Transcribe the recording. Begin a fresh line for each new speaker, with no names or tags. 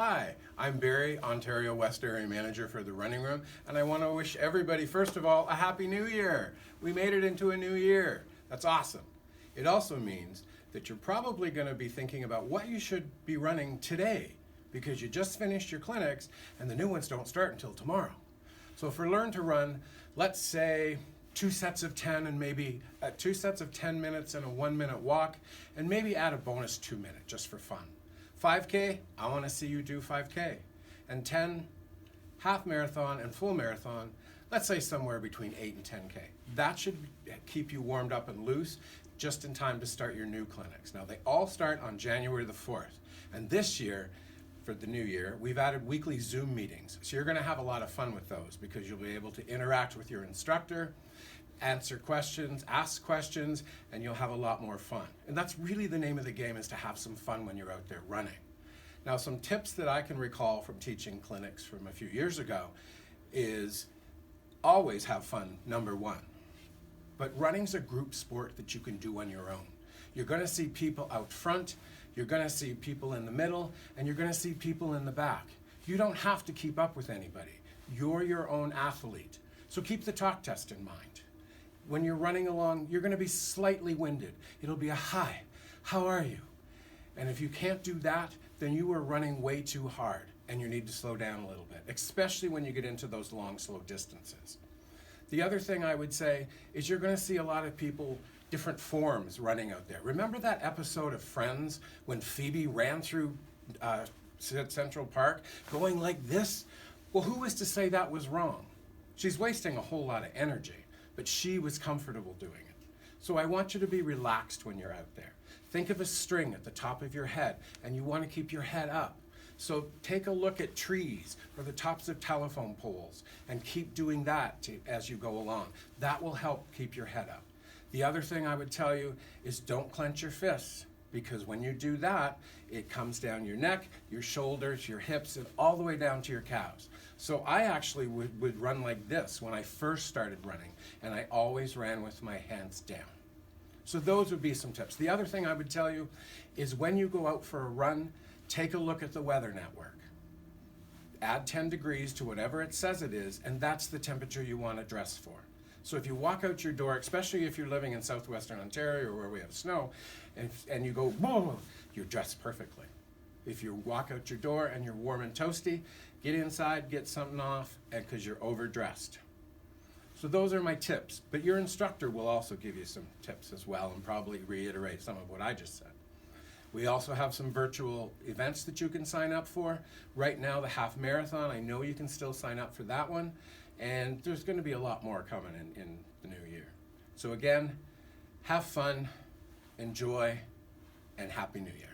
Hi, I'm Barry, Ontario West Area Manager for the Running Room, and I want to wish everybody, first of all, a Happy New Year. We made it into a new year. That's awesome. It also means that you're probably going to be thinking about what you should be running today because you just finished your clinics and the new ones don't start until tomorrow. So for Learn to Run, let's say 2 sets of 10 and maybe 2 sets of 10 minutes and a 1-minute walk, and maybe add a bonus 2-minute just for fun. 5K, I want to see you do 5K. And 10, half marathon and full marathon, let's say somewhere between 8 and 10K. That should keep you warmed up and loose just in time to start your new clinics. Now they all start on January the 4th. And this year, for the new year, we've added weekly Zoom meetings. So you're gonna have a lot of fun with those because you'll be able to interact with your instructor, answer questions, ask questions, and you'll have a lot more fun. And that's really the name of the game, is to have some fun when you're out there running. Now, some tips that I can recall from teaching clinics from a few years ago is always have fun, number one. But running's a group sport that you can do on your own. You're gonna see people out front, you're gonna see people in the middle, and you're gonna see people in the back. You don't have to keep up with anybody. You're your own athlete. So keep the talk test in mind. When you're running along, you're gonna be slightly winded. It'll be a hi, how are you? And if you can't do that, then you are running way too hard and you need to slow down a little bit, especially when you get into those long, slow distances. The other thing I would say is you're gonna see a lot of people, different forms running out there. Remember that episode of Friends when Phoebe ran through Central Park going like this? Well, who was to say that was wrong? She's wasting a whole lot of energy, but she was comfortable doing it. So I want you to be relaxed when you're out there. Think of a string at the top of your head, and you want to keep your head up. So take a look at trees or the tops of telephone poles and keep doing that as you go along. That will help keep your head up. The other thing I would tell you is don't clench your fists, because when you do that, it comes down your neck, your shoulders, your hips, and all the way down to your calves. So I actually would run like this when I first started running, and I always ran with my hands down. So those would be some tips. The other thing I would tell you is when you go out for a run, take a look at the weather network. Add 10 degrees to whatever it says it is, and that's the temperature you want to dress for. So if you walk out your door, especially if you're living in southwestern Ontario or where we have snow, and you go, whoa, you're dressed perfectly. If you walk out your door and you're warm and toasty, get inside, get something off, because you're overdressed. So those are my tips, but your instructor will also give you some tips as well and probably reiterate some of what I just said. We also have some virtual events that you can sign up for. Right now, the half marathon, I know you can still sign up for that one, and there's going to be a lot more coming in the new year. So again, have fun, enjoy, and Happy New Year.